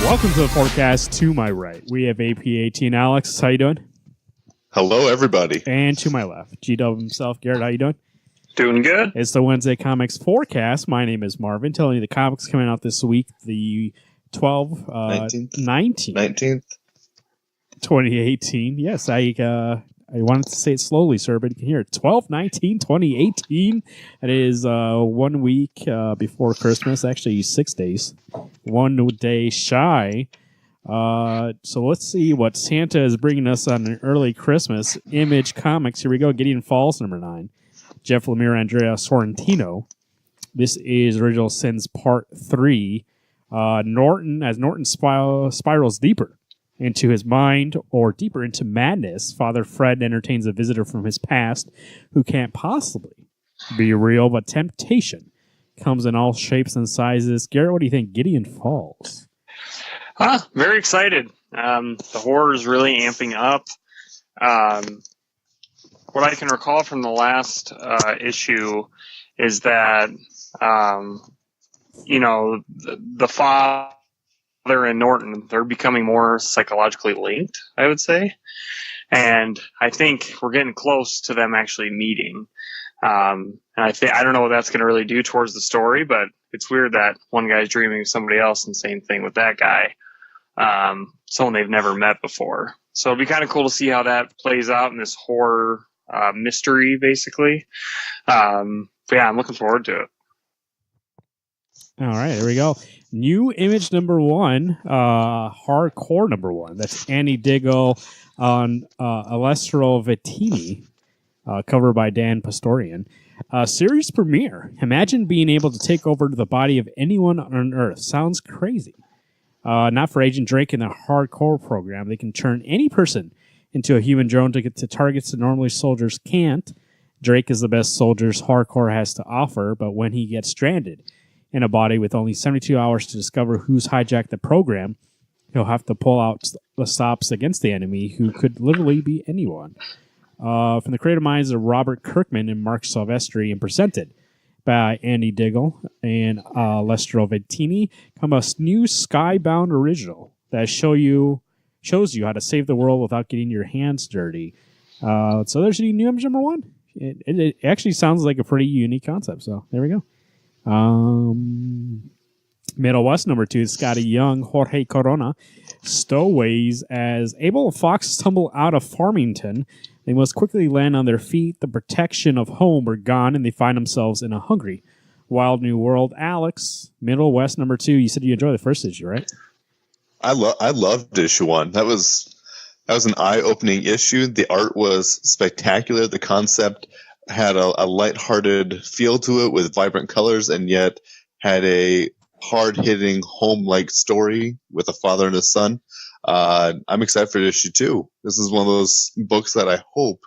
Welcome to the forecast. To my right, we have AP18 and Alex. How you doing? Hello, everybody. And to my left, GW himself, Garrett. How you doing? Doing good. It's the Wednesday Comics Forecast. My name is Marvin, telling you the comics coming out this week, the 19th, 2018. Yes, I wanted to say it slowly, sir, but you can hear it. 12/19/2018. It is 1 week before Christmas. Actually, 6 days. 1 day shy. So let's see what Santa is bringing us on an early Christmas. Image Comics. Here we go. Gideon Falls, number 9. Jeff Lemire, Andrea Sorrentino. This is Original Sins Part 3. Norton spirals deeper into his mind or deeper into madness, Father Fred entertains a visitor from his past who can't possibly be real, but temptation comes in all shapes and sizes. Garrett, what do you think? Gideon Falls. Very excited. The horror is really amping up. What I can recall from the last issue is that, the father and Norton, they're becoming more psychologically linked, I would say. And I think we're getting close to them actually meeting. And I don't know what that's going to really do towards the story, but it's weird that one guy's dreaming of somebody else, and same thing with that guy. Someone they've never met before. So it'll be kind of cool to see how that plays out in this horror mystery, basically. But yeah, I'm looking forward to it. All right, there we go. New image number 1, hardcore number 1. That's Annie Diggle on Alessandro Vettini, cover by Dan Pastorian. Series premiere. Imagine being able to take over the body of anyone on Earth. Sounds crazy. Not for Agent Drake in the hardcore program. They can turn any person into a human drone to get to targets that normally soldiers can't. Drake is the best soldiers hardcore has to offer, but when he gets stranded in a body with only 72 hours to discover who's hijacked the program, he'll have to pull out the stops against the enemy, who could literally be anyone. From the creative minds of Robert Kirkman and Mark Silvestri, and presented by Andy Diggle and Lestro Vettini, come a new Skybound original that shows you how to save the world without getting your hands dirty. So there's new image number 1. It actually sounds like a pretty unique concept. So there we go. Middle West number 2, Scotty Young, Jorge Corona, stowaways as Abel and Fox tumble out of Farmington. They must quickly land on their feet. The protection of home are gone, and they find themselves in a hungry, wild new world. Alex, Middle West number 2. You said you enjoyed the first issue, right? I loved issue 1. That was an eye-opening issue. The art was spectacular. The concept had a lighthearted feel to it with vibrant colors, and yet had a hard-hitting home-like story with a father and a son. I'm excited for issue 2. This is one of those books that I hope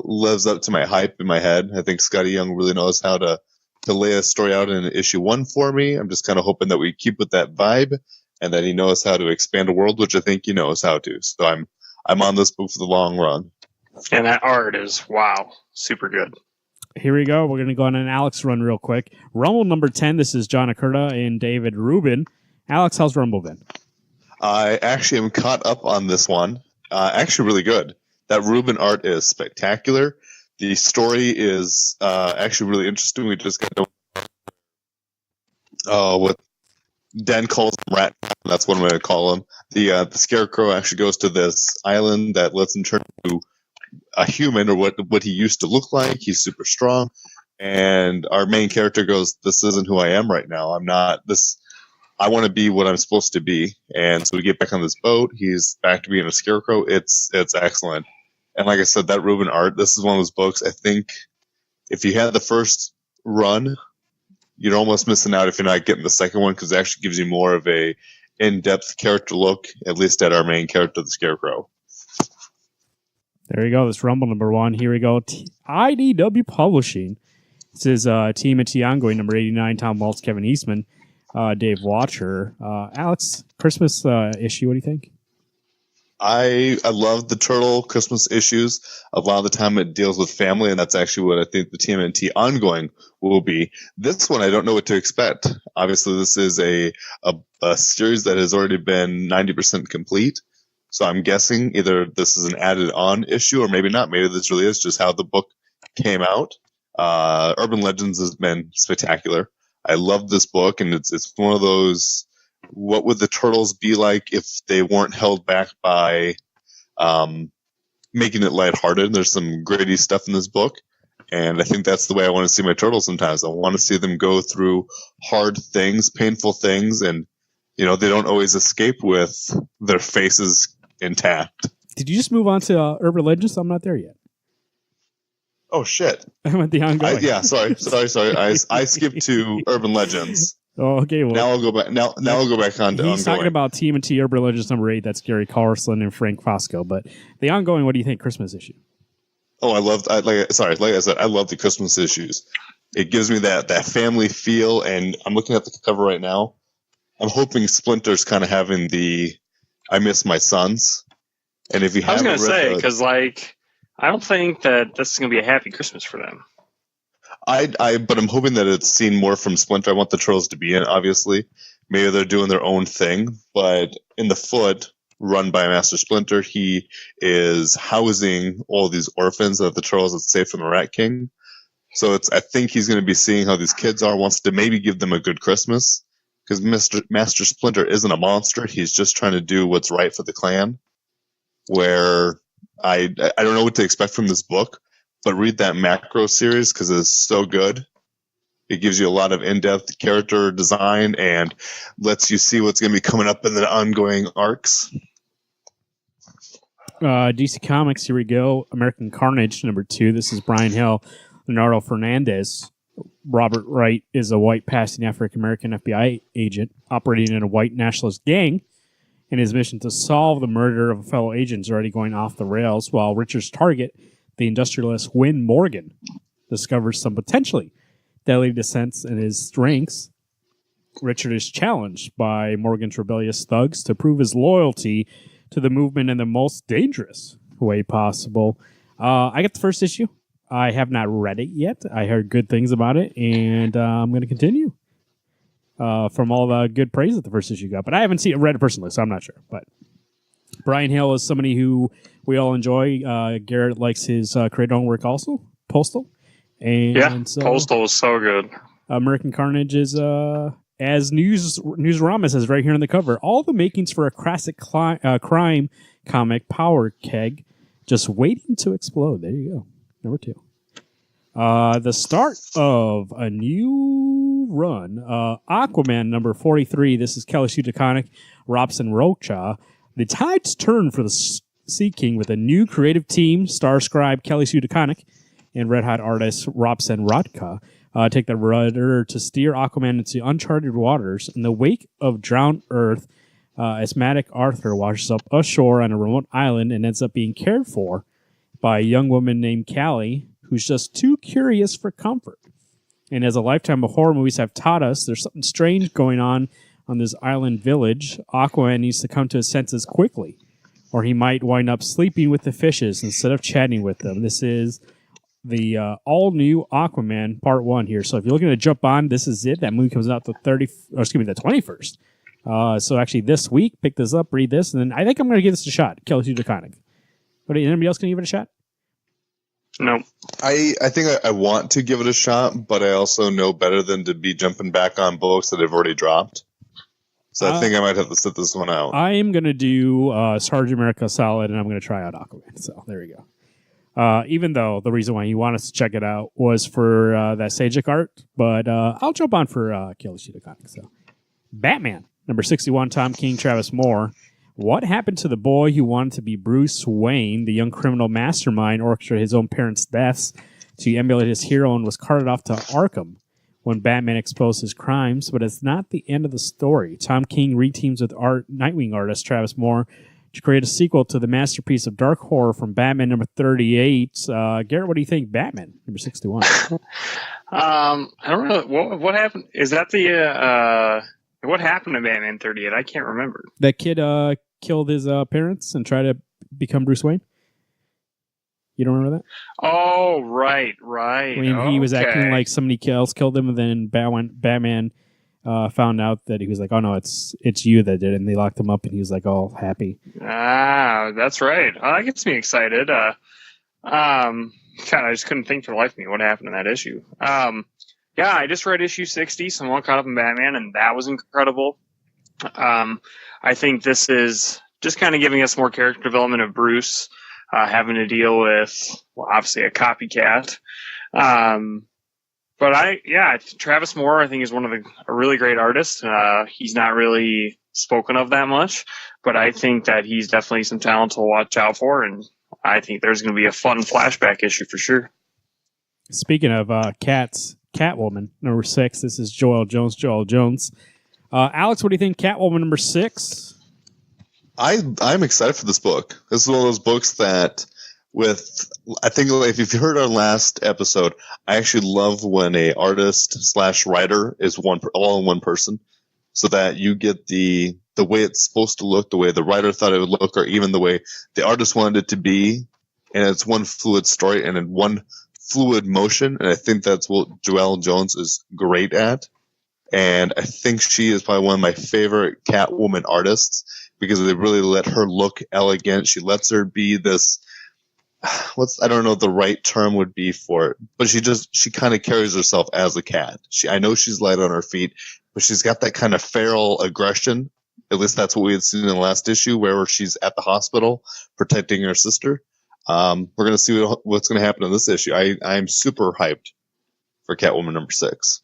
lives up to my hype in my head. I think Scotty Young really knows how to lay a story out in issue 1 for me. I'm just kind of hoping that we keep with that vibe, and that he knows how to expand a world, which I think he knows how to. So I'm on this book for the long run. And that art is, wow, super good. Here we go. We're going to go on an Alex run real quick. Rumble number 10. This is John Akurta and David Rubin. Alex, how's Rumble been? I actually am caught up on this one. Actually really good. That Rubin art is spectacular. The story is actually really interesting. We just got to what Dan calls him Rat. That's one way to call him. The Scarecrow actually goes to this island that lets him turn into a human, or what he used to look like. He's super strong, and our main character goes, "This isn't who I am right now. I'm not this. I want to be what I'm supposed to be." And so we get back on this boat. He's back to being a Scarecrow. It's excellent. And like I said, that Rubin art. This is one of those books. I think if you had the first run, you're almost missing out if you're not getting the second one, because it actually gives you more of a in-depth character look, at least at our main character, the Scarecrow. There you go. This Rumble number 1. Here we go. IDW Publishing. This is Team Tiango, number 89. Tom Waltz, Kevin Eastman, Dave Watcher. Alex, Christmas issue. What do you think? I love the Turtle Christmas issues. A lot of the time it deals with family, and that's actually what I think the TMNT ongoing will be. This one, I don't know what to expect. Obviously, this is a series that has already been 90% complete. So I'm guessing either this is an added on issue or maybe not. Maybe this really is just how the book came out. Urban Legends has been spectacular. I love this book, and it's one of those, what would the Turtles be like if they weren't held back by making it lighthearted? There's some gritty stuff in this book, and I think that's the way I want to see my Turtles sometimes. I want to see them go through hard things, painful things, and they don't always escape with their faces intact. Did you just move on to Urban Legends? I'm not there yet. Oh, shit. I went the ongoing. Sorry. I skipped to Urban Legends. Oh, okay. Well, now I'll go back. Now I'll go back on to he's ongoing. talking about TMNT Urban Legends number 8. That's Gary Carlson and Frank Fosco. But the ongoing, what do you think? Christmas issue? Oh, like I said, I love the Christmas issues. It gives me that family feel, and I'm looking at the cover right now. I'm hoping Splinter's kind of having the I miss my sons. And if you I was haven't going to say, read because I don't think that this is going to be a happy Christmas for them. but I'm hoping that it's seen more from Splinter. I want the Turtles to be in, obviously. Maybe they're doing their own thing, but in the Foot, run by Master Splinter, he is housing all these orphans that the Turtles had saved from the Rat King. So I think he's going to be seeing how these kids are, wants to maybe give them a good Christmas. Because Master Splinter isn't a monster. He's just trying to do what's right for the clan. Where I don't know what to expect from this book, but read that Macro series because it's so good. It gives you a lot of in-depth character design and lets you see what's going to be coming up in the ongoing arcs. DC Comics, here we go. American Carnage, number 2. This is Brian Hill, Leonardo Fernandez. Robert Wright is a white passing African-American FBI agent operating in a white nationalist gang, and his mission to solve the murder of a fellow agent is already going off the rails, while Richard's target, the industrialist Win Morgan, discovers some potentially deadly dissents in his strengths. Richard is challenged by Morgan's rebellious thugs to prove his loyalty to the movement in the most dangerous way possible. I got the first issue. I have not read it yet. I heard good things about it, and I'm going to continue from all the good praise that the first issue got. But I haven't read it personally, so I'm not sure. But Brian Hill is somebody who we all enjoy. Garrett likes his creative own work also, Postal. And so, Postal was so good. American Carnage is, as Newsarama says right here on the cover, all the makings for a classic crime comic power keg just waiting to explode. There you go. Number 2. The start of a new run. Aquaman number 43. This is Kelly Sue DeConnick, Robson Rocha. The tides turn for the Sea King with a new creative team. Star scribe Kelly Sue DeConnick and red hot artist Robson Rodka take the rudder to steer Aquaman into uncharted waters. In the wake of drowned Earth, asthmatic Arthur washes up ashore on a remote island and ends up being cared for by a young woman named Callie, who's just too curious for comfort. And as a lifetime of horror movies have taught us, there's something strange going on this island village. Aquaman needs to come to his senses quickly, or he might wind up sleeping with the fishes instead of chatting with them. This is the all-new Aquaman Part 1 here. So if you're looking to jump on, this is it. That movie comes out the 21st. So actually this week, pick this up, read this, and then I think I'm going to give this a shot. Kelly Sue DeConnick. But anybody else going to give it a shot? No. I think I want to give it a shot, but I also know better than to be jumping back on books that I've already dropped. So I think I might have to sit this one out. I am going to do Sergeant America Solid, and I'm going to try out Aquaman. So there we go. Even though the reason why you want us to check it out was for that Sajic art, but I'll jump on for Kelly Sue DeConnick. So Batman, number 61, Tom King, Travis Moore. What happened to the boy who wanted to be Bruce Wayne, the young criminal mastermind orchestrated his own parents' deaths to emulate his hero and was carted off to Arkham when Batman exposed his crimes? But it's not the end of the story. Tom King reteams with Nightwing artist Travis Moore to create a sequel to the masterpiece of dark horror from Batman number 38. Garrett, what do you think? Batman number 61. I don't know. What happened? Is that the... what happened to Batman 38? I can't remember. That kid killed his parents and tried to become Bruce Wayne? You don't remember that? Oh, right. When he was acting like somebody else killed him, and then Batman found out that he was like, "Oh no, it's you that did it," and they locked him up, and he was like all happy. Ah, that's right. Oh, that gets me excited. God, I just couldn't think for the life of me what happened in that issue. Yeah, I just read issue 60, so I'm all caught up in Batman, and that was incredible. I think this is just kind of giving us more character development of Bruce. Having to deal with, well, obviously a copycat. But Travis Moore, I think, is a really great artist. He's not really spoken of that much, but I think that he's definitely some talent to watch out for, and I think there's going to be a fun flashback issue for sure. Speaking of Catwoman, number 6, this is Joel Jones. Alex, what do you think? Catwoman number 6? I'm excited for this book. This is one of those books that, I think if you've heard our last episode, I actually love when a artist / writer is all in one person, so that you get the way it's supposed to look, the way the writer thought it would look, or even the way the artist wanted it to be, and it's one fluid story and in one fluid motion. And I think that's what Joelle Jones is great at. And I think she is probably one of my favorite Catwoman artists, because they really let her look elegant. She lets her be this, I don't know what the right term would be for it, but she kind of carries herself as a cat. I know she's light on her feet, but she's got that kind of feral aggression. At least that's what we had seen in the last issue, where she's at the hospital protecting her sister. We're going to see what's going to happen in this issue. I'm super hyped for Catwoman number 6.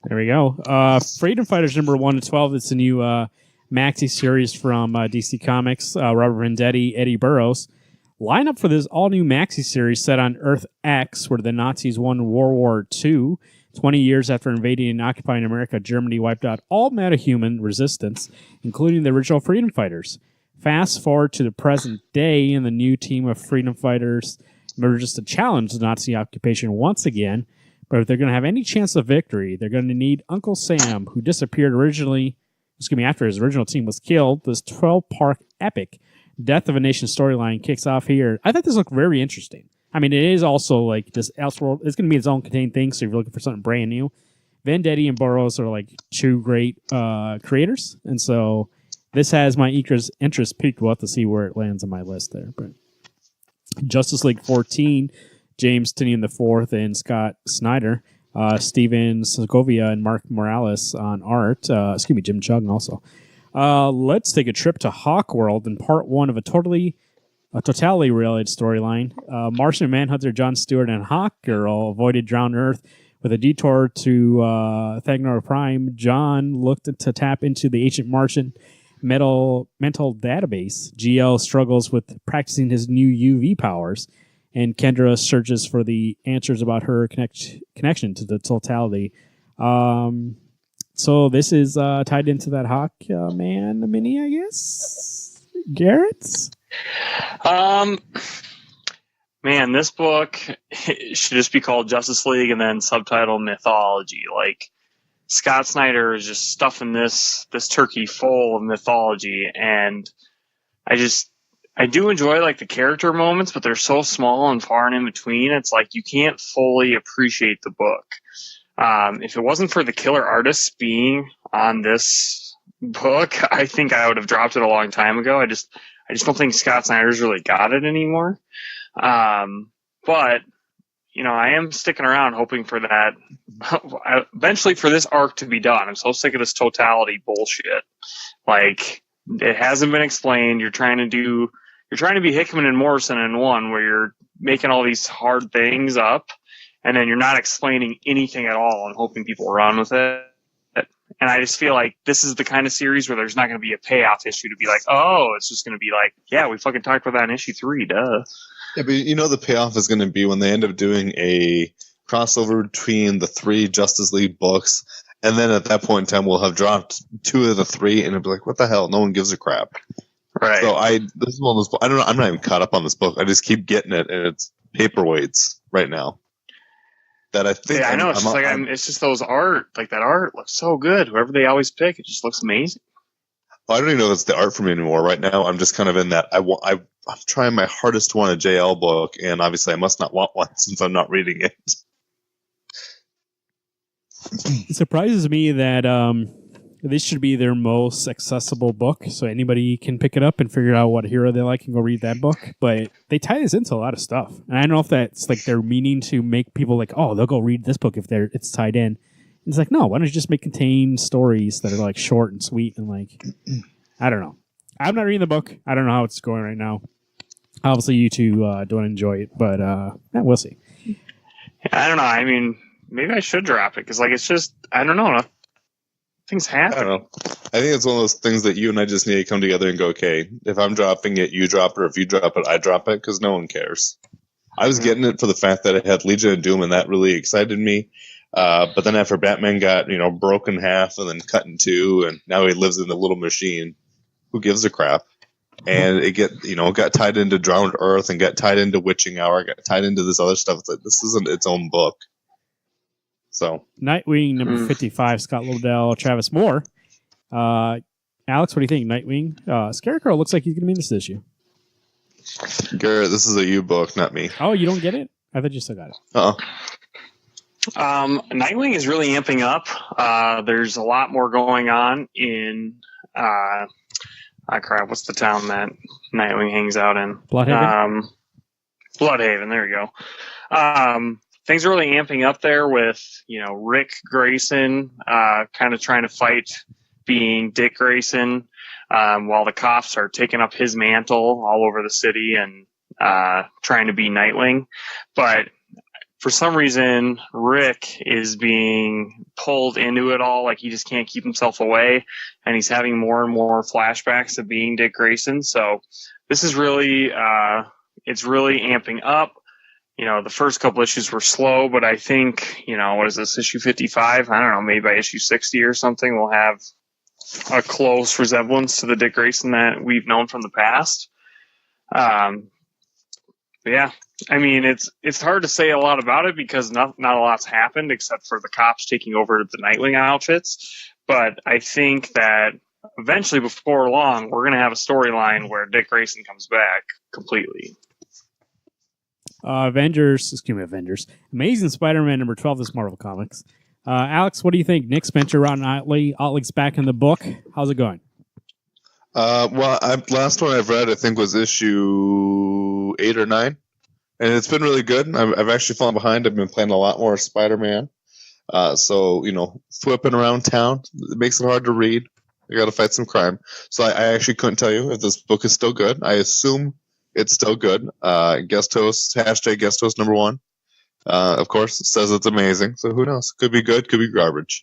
There we go. Freedom Fighters number 1 to 12. It's a new maxi series from DC Comics. Robert Venditti, Eddie Burroughs. Lineup for this all-new maxi series set on Earth X, where the Nazis won World War II. 20 years after invading and occupying America, Germany wiped out all metahuman resistance, including the original Freedom Fighters. Fast forward to the present day, and the new team of Freedom Fighters emerges to challenge the Nazi occupation once again. But if they're going to have any chance of victory, they're going to need Uncle Sam, who disappeared after his original team was killed. This 12-part epic Death of a Nation storyline kicks off here. I thought this looked very interesting. I mean, it is also like this Elseworld. It's going to be its own contained thing, so if you're looking for something brand new, Venditti and Burroughs are like two great creators, and so this has my interest peaked. We'll have to see where it lands on my list there. But Justice League 14, James Tynion IV and Scott Snyder, Steven Segovia and Mark Morales on art. Jim Chung also. Let's take a trip to Hawk World in part 1 of a totally related storyline. Martian Manhunter John Stewart and Hawk Girl avoided drowned Earth with a detour to Thagnor Prime. John looked to tap into the ancient Martian mental database. GL struggles with practicing his new UV powers, and Kendra searches for the answers about her connection to the totality. So this is tied into that Hawk Man mini, I guess. Garrett? Man, this book should just be called Justice League and then subtitle Mythology. Like, Scott Snyder is just stuffing this turkey full of mythology, and I do enjoy like the character moments, but they're so small and far and in between. It's like you can't fully appreciate the book. If it wasn't for the killer artists being on this book, I think I would have dropped it a long time ago. I just don't think Scott Snyder's really got it anymore. But you know, I am sticking around hoping for that eventually for this arc to be done. I'm so sick of this totality bullshit. Like, it hasn't been explained. You're trying to be Hickman and Morrison in one, where you're making all these hard things up, and then you're not explaining anything at all and hoping people run with it. And I just feel like this is the kind of series where there's not going to be a payoff issue to be like, oh, it's just going to be like, yeah, we fucking talked about that in issue 3, duh. Yeah, but you know the payoff is going to be when they end up doing a crossover between the 3 Justice League books, and then at that point in time we'll have dropped 2 of the 3, and it'll be like, what the hell? No one gives a crap. Right. So this is one of those. I don't know. I'm not even caught up on this book. I just keep getting it, and it's paperweights right now. That I think. Yeah, I know. It's just those art. Like, that art looks so good. Whoever they always pick, it just looks amazing. I don't even know if it's the art for me anymore. Right now, I'm just kind of in that. I'm trying my hardest to want a JL book, and obviously, I must not want one since I'm not reading it. It surprises me that this should be their most accessible book, so anybody can pick it up and figure out what hero they like and go read that book. But they tie this into a lot of stuff, and I don't know if that's like they're meaning to make people like, oh, they'll go read this book if it's tied in. It's like, no, why don't you just contain stories that are like short and sweet and like, I don't know. I'm not reading the book. I don't know how it's going right now. Obviously, you two don't enjoy it, but we'll see. I don't know. I mean, maybe I should drop it because, like, it's just, I don't know. Things happen. I don't know. I think it's one of those things that you and I just need to come together and go, okay, if I'm dropping it, you drop it, or if you drop it, I drop it, because no one cares. I was getting it for the fact that it had Legion of Doom, and that really excited me. But then after Batman got, broken in half and then cut in two, and now he lives in a little machine, who gives a crap? And it got tied into Drowned Earth and got tied into Witching Hour, got tied into this other stuff. It's like, this isn't its own book. So Nightwing number 55, Scott Lobdell, Travis Moore. Alex, what do you think? Nightwing, Scarecrow looks like he's going to be in this issue. Garrett, this is a you book, not me. Oh, you don't get it? I thought you still got it. Nightwing is really amping up. There's a lot more going on in what's the town that Nightwing hangs out in? Bloodhaven? Bloodhaven, there you go. Things are really amping up there with, Rick Grayson kind of trying to fight being Dick Grayson, while the cops are taking up his mantle all over the city and trying to be Nightwing. But for some reason, Rick is being pulled into it all. Like, he just can't keep himself away, and he's having more and more flashbacks of being Dick Grayson. So this is really, it's really amping up. The first couple issues were slow, but I think, what is this, issue 55? I don't know, maybe by issue 60 or something, we'll have a close resemblance to the Dick Grayson that we've known from the past. Yeah, I mean, it's hard to say a lot about it because not a lot's happened except for the cops taking over the Nightwing outfits. But I think that eventually, before long, we're going to have a storyline where Dick Grayson comes back completely. Avengers. Amazing Spider-Man number 12, this Marvel Comics. Alex, what do you think? Nick Spencer, Ron Otley's back in the book. How's it going? Last one I've read, I think, was issue 8 or 9. And it's been really good. I've actually fallen behind. I've been playing a lot more Spider-Man. So, flipping around town, it makes it hard to read. I got to fight some crime. So I actually couldn't tell you if this book is still good. I assume it's still good. Guest host, hashtag guest host number 1. Of course, says it's amazing. So who knows? Could be good, could be garbage.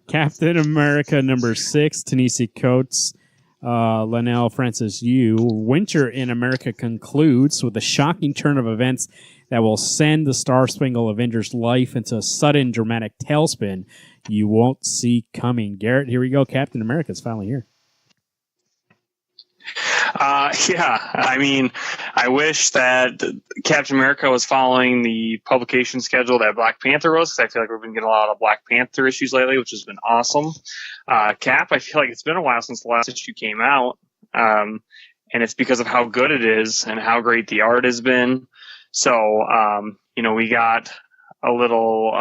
Captain America number 6, Ta-Nehisi Coates, Lionel Francis Yu. Winter in America concludes with a shocking turn of events that will send the Star-Spangled Avengers life into a sudden dramatic tailspin you won't see coming. Garrett, here we go. Captain America's finally here. Yeah, I mean, I wish that Captain America was following the publication schedule that Black Panther was, because I feel like we've been getting a lot of Black Panther issues lately, which has been awesome. Cap, I feel like it's been a while since the last issue came out, and it's because of how good it is and how great the art has been. So, we got a little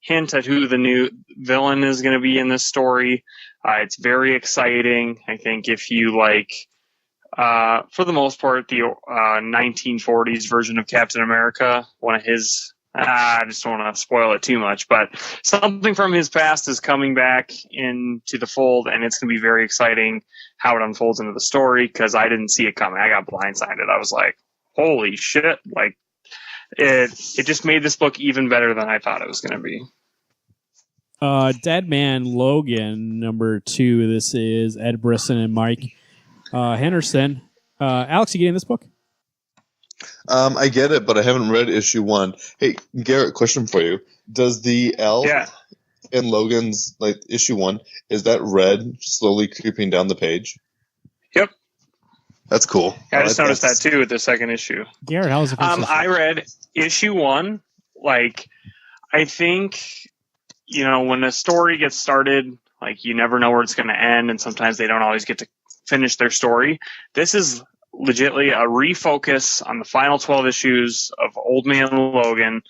hint at who the new villain is going to be in this story. It's very exciting. I think if you like, for the most part, the 1940s version of Captain America, one of his, I just don't want to spoil it too much, but something from his past is coming back into the fold, and it's going to be very exciting how it unfolds into the story, because I didn't see it coming. I got blindsided. I was like, holy shit. Like, it just made this book even better than I thought it was going to be. Dead Man Logan, number 2. This is Ed Brisson and Mike Henderson. Alex, you getting this book? I get it, but I haven't read issue 1. Hey, Garrett, question for you. Does the L in Logan's issue 1, is that red slowly creeping down the page? Yep. That's cool. I just noticed that too with the second issue. Garrett, how was it? I read issue 1. I think, when the story gets started, Like, you never know where it's going to end, and sometimes they don't always get to finish their story. This is legitimately a refocus on the final 12 issues of Old Man Logan,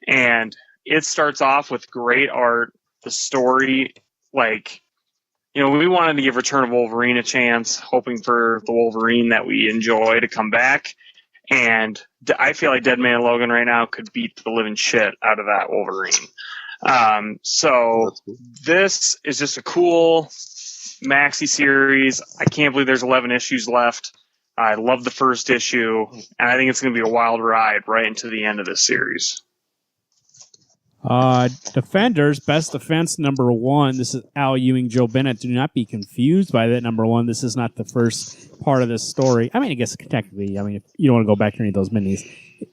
and it starts off with great art. The story, like, we wanted to give Return of Wolverine a chance, hoping for the Wolverine that we enjoy to come back. And I feel like Dead Man Logan right now could beat the living shit out of that Wolverine. So this is just a cool maxi series. I can't believe there's 11 issues left. I love the first issue, and I think it's going to be a wild ride right into the end of this series. Defenders, Best Defense number 1. This is Al Ewing, Joe Bennett. Do not be confused by that number 1. This is not the first part of this story. I mean, I guess technically, if you don't want to go back and read those minis,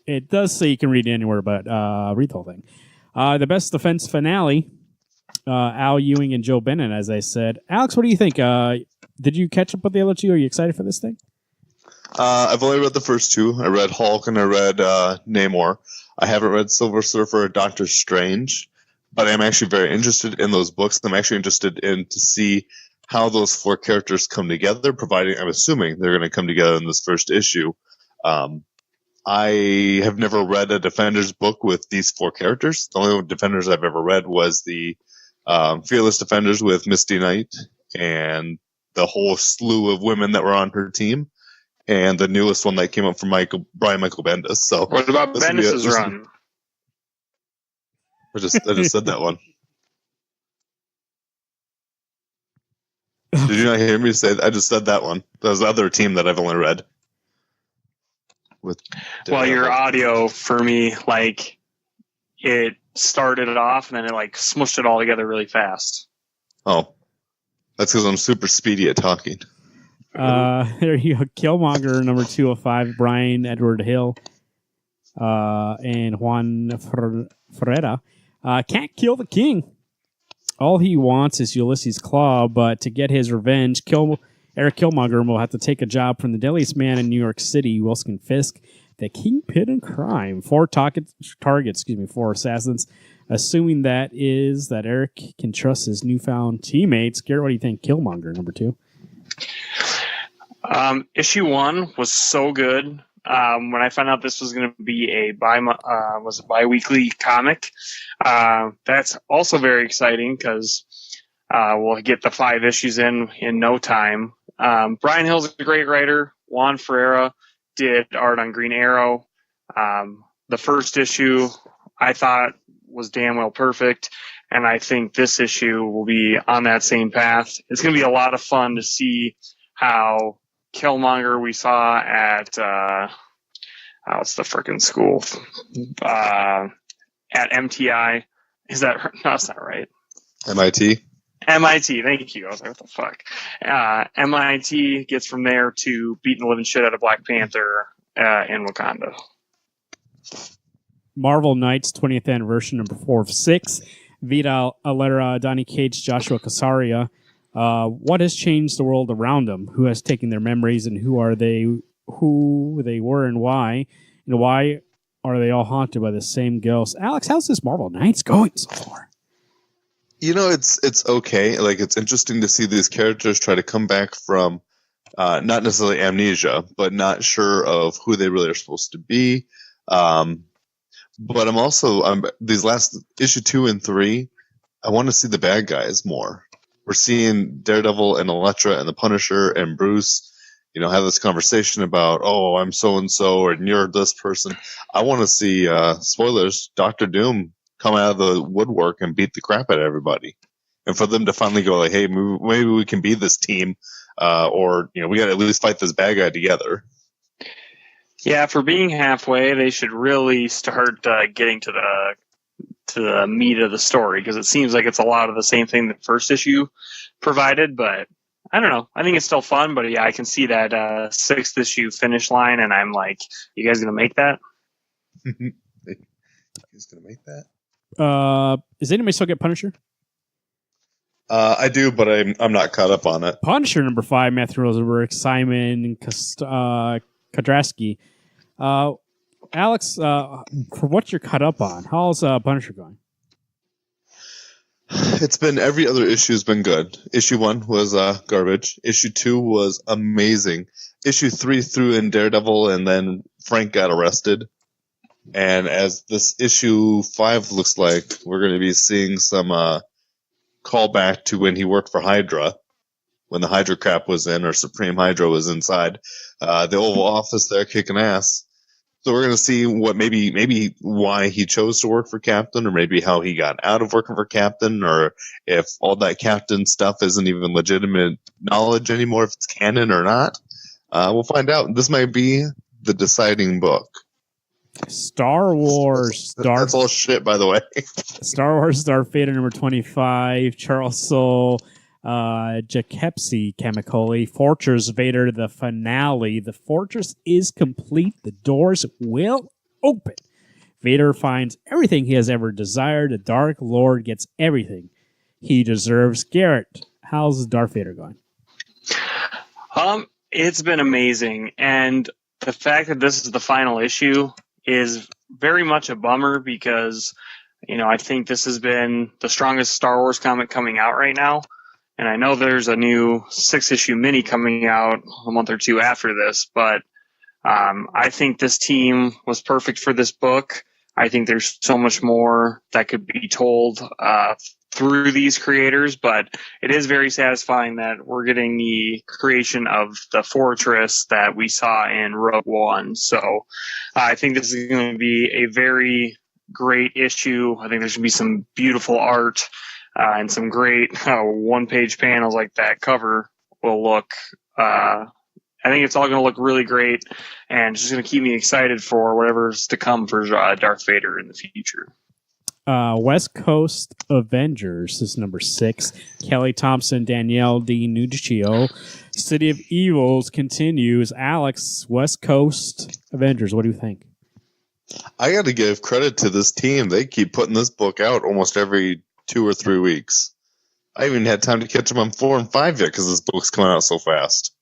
it does say you can read it anywhere, but read the whole thing. The Best Defense finale, Al Ewing and Joe Bennett, as I said. Alex, what do you think? Did you catch up with the other two? Are you excited for this thing? I've only read the first 2. I read Hulk and I read Namor. I haven't read Silver Surfer or Doctor Strange, but I'm actually very interested in those books. I'm actually interested in to see how those 4 characters come together, providing I'm assuming they're going to come together in this first issue. I have never read a Defenders book with these 4 characters. The only Defenders I've ever read was the Fearless Defenders with Misty Knight and the whole slew of women that were on her team. And the newest one that came up from Brian Michael Bendis. So what about Bendis' run? I just said that one. Did you not hear me say that? I just said that one. That was the other team that I've only read. Well, your audio for me, like, it started it off and then it like smushed it all together really fast. Oh, that's because I'm super speedy at talking. There you go. Killmonger, number 205, Brian Edward Hill, and Juan Ferreira. Can't kill the king. All he wants is Ulysses Claw, but to get his revenge, Eric Killmonger will have to take a job from the deadliest man in New York City, Wilson Fisk, the kingpin of crime. 4 targets, 4 assassins. Assuming that Eric can trust his newfound teammates. Garrett, what do you think? Killmonger, number 2. Issue 1 was so good. When I found out this was going to be a bi-weekly comic, that's also very exciting because we'll get the 5 issues in no time. Brian Hill's a great writer. Juan Ferreira did art on Green Arrow. The first issue I thought was damn well perfect, and I think this issue will be on that same path. It's going to be a lot of fun to see how Killmonger we saw at what's the frickin' school at MTI. Is that no? That's not right. MIT. Thank you. I was like, what the fuck? MIT gets from there to beating the living shit out of Black Panther in Wakanda. Marvel Knights 20th anniversary, number 4 of 6. Vita Alera, Donny Cates, Joshua Casaria. What has changed the world around them? Who has taken their memories, and who they were and why? And why are they all haunted by the same ghost? Alex, how's this Marvel Knights going so far? It's okay. Like, it's interesting to see these characters try to come back from not necessarily amnesia, but not sure of who they really are supposed to be. But I'm these last issue 2 and 3, I want to see the bad guys more. We're seeing Daredevil and Elektra and the Punisher and Bruce, have this conversation about, oh, I'm so-and-so and you're this person. I want to see, spoilers, Doctor Doom come out of the woodwork and beat the crap out of everybody. And for them to finally go like, hey, maybe we can be this team, or, we got to at least fight this bad guy together. Yeah, for being halfway, they should really start getting to the meat of the story, because it seems like it's a lot of the same thing the first issue provided, but I don't know. I think it's still fun, but yeah, I can see that 6th issue finish line, and I'm like, you guys going to make that? Who's going to make that? Does anybody still get Punisher? I do, but I'm not caught up on it. Punisher number 5, Matthew Rosenberg, Simon Kadrasky. Alex, for what you're caught up on, how's Punisher going? It's been every other issue has been good. Issue 1 was garbage. Issue 2 was amazing. Issue 3 threw in Daredevil, and then Frank got arrested. And as this issue 5 looks like, we're going to be seeing some callback to when he worked for Hydra, when the Hydra crap was in, or Supreme Hydra was inside the Oval Office there kicking ass. So we're going to see what maybe why he chose to work for Captain, or maybe how he got out of working for Captain, or if all that Captain stuff isn't even legitimate knowledge anymore, if it's canon or not. We'll find out. This might be the deciding book. Star Wars That's all shit, by the way. Star Wars Darth Vader number 25, Charles Soule, Jacepsi Kamikoli, Fortress Vader, the finale. The fortress is complete. The doors will open. Vader finds everything he has ever desired. The Dark Lord gets everything he deserves. Garrett, how's Darth Vader going? It's been amazing, and the fact that this is the final issue is very much a bummer because, I think this has been the strongest Star Wars comic coming out right now. And I know there's a new 6-issue mini coming out a month or two after this, but I think this team was perfect for this book. I think there's so much more that could be told through these creators, but it is very satisfying that we're getting the creation of the fortress that we saw in Rogue One. So I think this is going to be a very great issue. I think there's going to be some beautiful art. And some great one-page panels like that cover will look. I think it's all going to look really great, and it's just going to keep me excited for whatever's to come for Darth Vader in the future. West Coast Avengers is number 6. Kelly Thompson, Danielle D. Nuccio. City of Evils continues. Alex, West Coast Avengers. What do you think? I got to give credit to this team. They keep putting this book out almost every 2 or 3 weeks. I haven't even had time to catch them on 4 and 5 yet because this book's coming out so fast.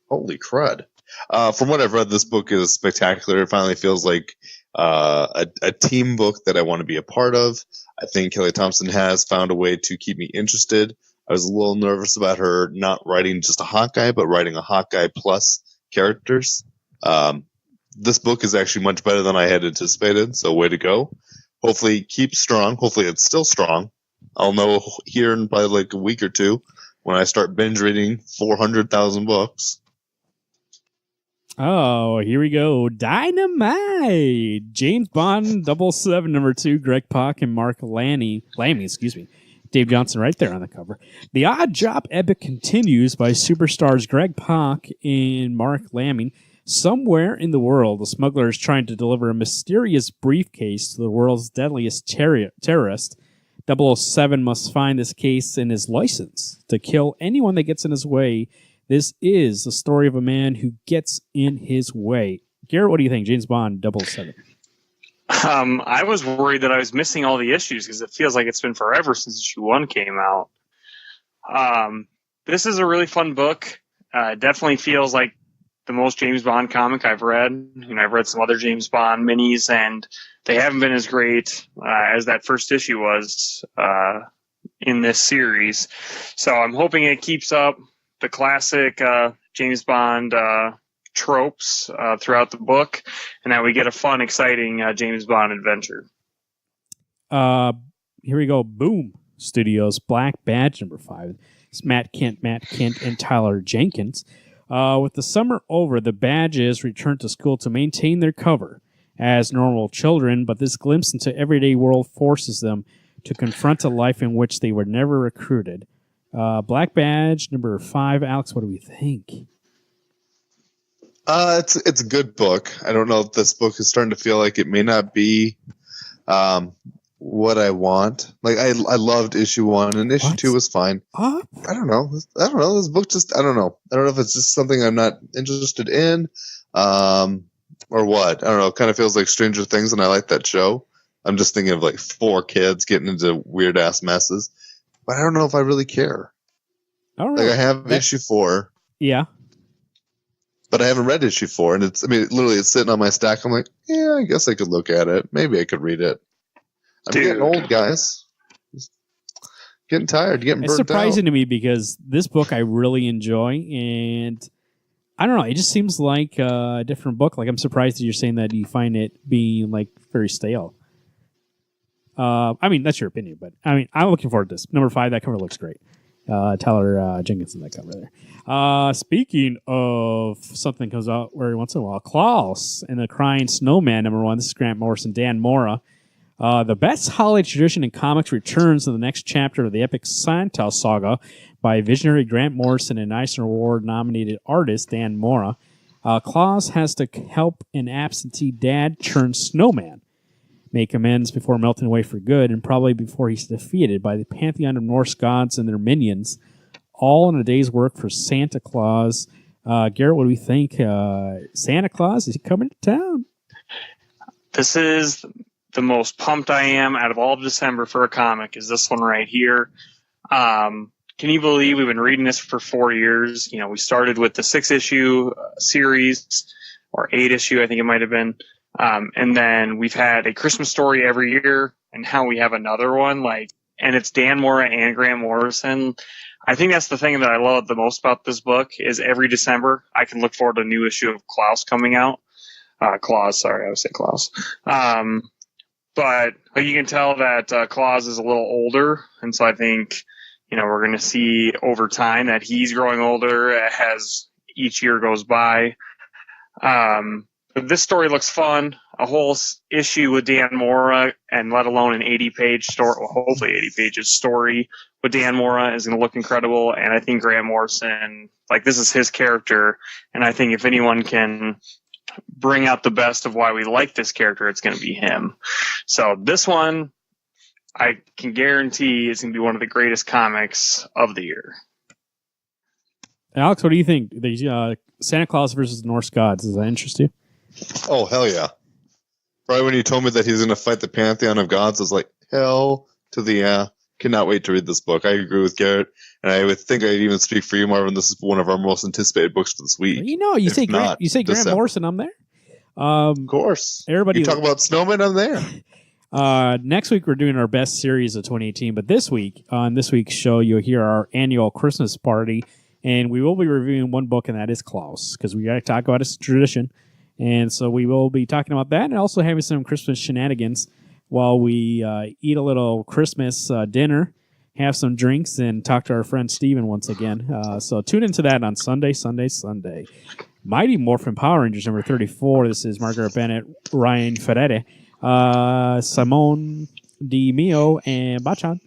Holy crud. From what I've read, this book is spectacular. It finally feels like a team book that I want to be a part of. I think Kelly Thompson has found a way to keep me interested. I was a little nervous about her not writing just a Hawkeye, but writing a Hawkeye plus characters. This book is actually much better than I had anticipated, so way to go. Hopefully keep strong. Hopefully it's still strong. I'll know here in probably like a week or two when I start binge reading 400,000 books. Oh, here we go. Dynamite! James Bond 007 number 2, Greg Pak and Mark Lamy, Dave Johnson right there on the cover. The Odd Job epic continues by superstars Greg Pak and Mark Lamy. Somewhere in the world, a smuggler is trying to deliver a mysterious briefcase to the world's deadliest terrorist. 007 must find this case and his license to kill anyone that gets in his way. This is the story of a man who gets in his way. Garrett, what do you think? James Bond 007. I was worried that I was missing all the issues because it feels like it's been forever since issue 1 came out. This is a really fun book. It definitely feels like the most James Bond comic I've read. I've read some other James Bond minis, and they haven't been as great as that first issue was in this series. So I'm hoping it keeps up the classic James Bond tropes throughout the book, and that we get a fun, exciting James Bond adventure. Here we go. Boom Studios, Black Badge number 5. It's Matt Kent, and Tyler Jenkins. With the summer over, the Badges return to school to maintain their cover as normal children, but this glimpse into everyday world forces them to confront a life in which they were never recruited. Black Badge number 5. Alex, what do we think? It's a good book. I don't know if this book is starting to feel like it may not be what I want. Like I loved issue 1 and issue 2 was fine. I don't know. This book just, I don't know if it's just something I'm not interested in, or what. I don't know. It kind of feels like Stranger Things, and I like that show. I'm just thinking of like 4 kids getting into weird ass messes, but I don't know if I really care. All right. Like I have issue 4. Yeah. But I haven't read issue 4, and literally it's sitting on my stack. I'm like, yeah, I guess I could look at it. Maybe I could read it. I'm getting old, guys. getting tired, getting It's burnt surprising out. to me because this book I really enjoy, and I don't know. It just seems like a different book. Like I'm surprised that you're saying that you find it being like very stale. I mean, that's your opinion, but I mean, I'm looking forward to this. Number 5, that cover looks great. Tyler Jenkins in that cover there. Speaking of something comes out every once in a while, Klaus and the Crying Snowman, number 1. This is Grant Morrison, Dan Mora. The best holiday tradition in comics returns in the next chapter of the epic Santa saga by visionary Grant Morrison and Eisner Award-nominated artist Dan Mora. Klaus has to help an absentee dad turn snowman, make amends before melting away for good, and probably before he's defeated by the pantheon of Norse gods and their minions, all in a day's work for Santa Claus. Garrett, what do we think? Santa Claus, is he coming to town? This is the most pumped I am out of all of December for a comic, is this one right here. Can you believe we've been reading this for 4 years? You know, we started with the 6-issue series, or 8-issue, I think it might have been. And then we've had a Christmas story every year, and now we have another one, and it's Dan Mora and Grant Morrison. I think that's the thing that I love the most about this book is every December I can look forward to a new issue of Klaus coming out. Claus, sorry, I would say Klaus. But you can tell that Klaus is a little older, and so I think, you know, we're going to see over time that he's growing older as each year goes by. But this story looks fun. A whole issue with Dan Mora, and let alone an 80-page story, well, hopefully 80 pages story with Dan Mora is going to look incredible. And I think Grant Morrison, this is his character. And I think if anyone can bring out the best of why we like this character, it's going to be him. So this one, I can guarantee is going to be one of the greatest comics of the year. Alex, what do you think? Santa Claus versus Norse gods, does that interest you? Oh, hell yeah. Right when you told me that he's going to fight the pantheon of gods, I was like, hell to the yeah. Cannot wait to read this book. I agree with Garrett, and I would think I'd even speak for you, Marvin. This is one of our most anticipated books for this week. You know, you say Grant Morrison, I'm there. Of course. Everybody, you talk about snowmen, I'm there. Next week, we're doing our best series of 2018, but this week, on this week's show, you'll hear our annual Christmas party, and we will be reviewing one book, and that is Klaus, because we got to talk about its tradition. And so we will be talking about that and also having some Christmas shenanigans while we eat a little Christmas dinner, have some drinks, and talk to our friend Steven once again. So tune into that on Sunday. Mighty Morphin Power Rangers number 34. This is Margaret Bennett, Ryan Ferreira, Simone Di Mio, and Bachan.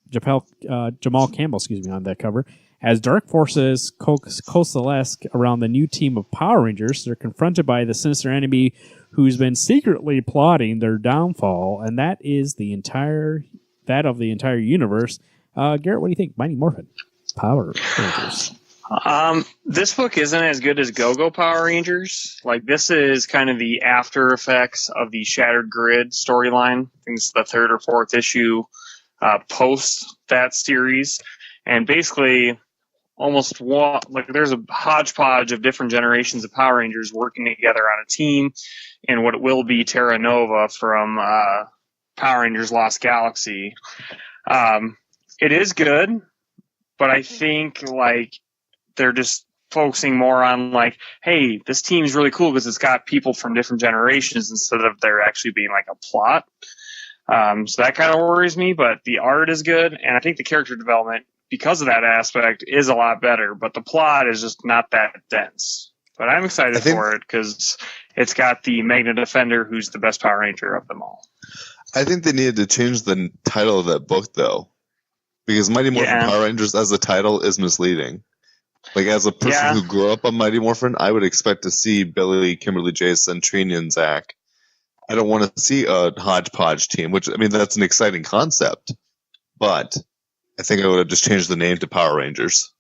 Jamal Campbell, on that cover. As dark forces coalesce around the new team of Power Rangers, they're confronted by the sinister enemy who's been secretly plotting their downfall, and that is the entire universe. Garrett, what do you think? Mighty Morphin Power Rangers. This book isn't as good as Go-Go Power Rangers. This is kind of the after effects of the Shattered Grid storyline. I think it's the 3rd or 4th issue post that series. And basically, there's a hodgepodge of different generations of Power Rangers working together on a team in what will be Terra Nova from Power Rangers Lost Galaxy. It is good, but I think they're just focusing more on hey, this team's really cool because it's got people from different generations instead of there actually being a plot. So that kind of worries me, but the art is good, and I think the character development, because of that aspect, is a lot better, but the plot is just not that dense. But I'm excited for it because it's got the Magna Defender, who's the best Power Ranger of them all. I think they needed to change the title of that book, though, because Mighty Morphin Power Rangers as a title is misleading. As a person who grew up on Mighty Morphin, I would expect to see Billy, Kimberly, Jason, Trini, and Zach. I don't want to see a hodgepodge team, which, that's an exciting concept, but I think I would have just changed the name to Power Rangers.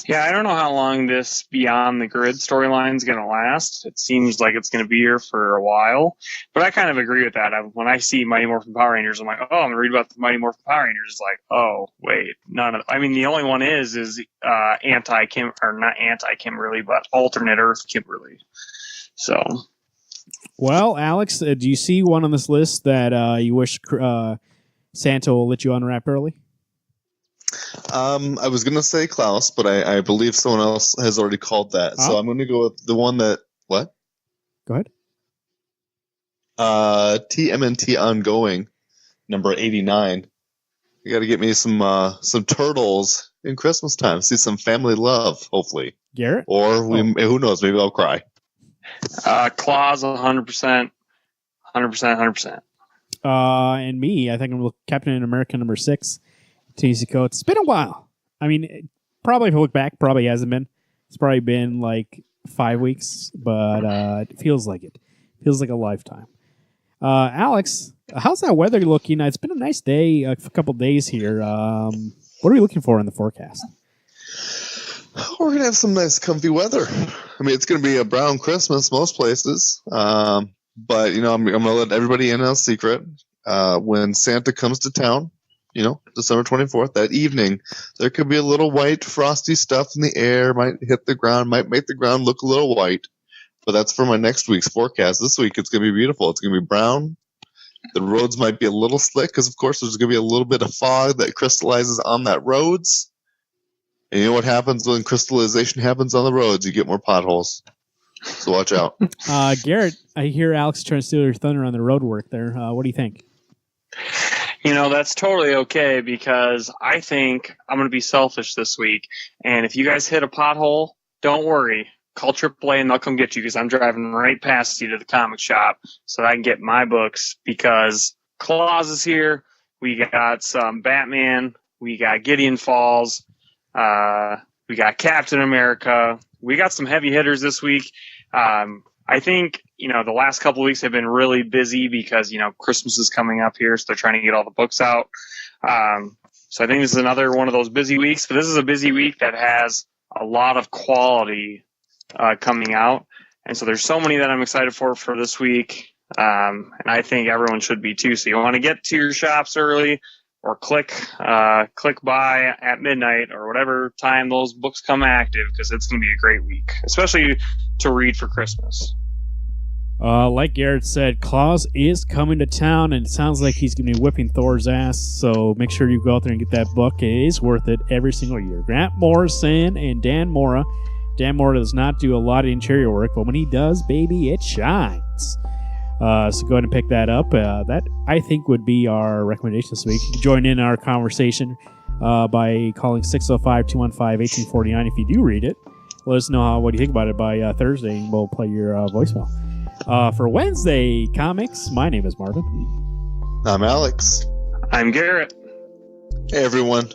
Yeah, I don't know how long this Beyond the Grid storyline is going to last. It seems like it's going to be here for a while, but I kind of agree with that. When I see Mighty Morphin Power Rangers, I'm like, oh, I'm going to read about the Mighty Morphin Power Rangers. It's oh, wait, none of. The only one is anti-Kim, or not anti-Kimberly, but alternate Earth Kimberly. So, well, Alex, do you see one on this list that you wish Santa will let you unwrap early? I was gonna say Klaus, but I believe someone else has already called that, so I'm gonna go with the one that what? Go ahead. TMNT Ongoing, number 89. You got to get me some turtles in Christmas time. See some family love, hopefully. Garrett? Or who knows? Maybe I'll cry. Claus 100%. 100%. And me, I think I'm Captain America number 6. TC Coates. It's been a while. I mean, probably if you look back, probably hasn't been. It's probably been like 5 weeks, but it feels like it. Feels like a lifetime. Alex, how's that weather looking? It's been a nice day, a couple days here. What are we looking for in the forecast? We're going to have some nice comfy weather. I mean, it's going to be a brown Christmas most places. But, I'm going to let everybody in on a secret. When Santa comes to town, December 24th, that evening, there could be a little white frosty stuff in the air, might hit the ground, might make the ground look a little white. But that's for my next week's forecast. This week, it's going to be beautiful. It's going to be brown. The roads might be a little slick because, of course, there's going to be a little bit of fog that crystallizes on that roads. And you know what happens when crystallization happens on the roads? You get more potholes. So watch out. Garrett, I hear Alex trying to steal your thunder on the road work there. What do you think? That's totally okay because I think I'm going to be selfish this week. And if you guys hit a pothole, don't worry. Call AAA and they'll come get you because I'm driving right past you to the comic shop so that I can get my books because Claus is here. We got some Batman. We got Gideon Falls. We got Captain America. We got some heavy hitters this week. I think, the last couple of weeks have been really busy because, Christmas is coming up here, so they're trying to get all the books out. So I think this is another one of those busy weeks, but this is a busy week that has a lot of quality coming out. And so there's so many that I'm excited for this week. And I think everyone should be too. So you want to get to your shops early or click buy at midnight or whatever time those books come active because it's going to be a great week, especially to read for Christmas. Like Garrett said, Claus is coming to town, and it sounds like he's going to be whipping Thor's ass, so make sure you go out there and get that book. It is worth it every single year. Grant Morrison and Dan Mora. Dan Mora does not do a lot of interior work, but when he does, baby, it shines. So go ahead and pick that up. That, I think, would be our recommendation this week. You can join in our conversation by calling 605-215-1849 if you do read it. Let us know what you think about it by Thursday, and we'll play your voicemail. For Wednesday Comics, my name is Marvin. I'm Alex. I'm Garrett. Hey, everyone.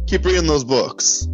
Keep reading those books.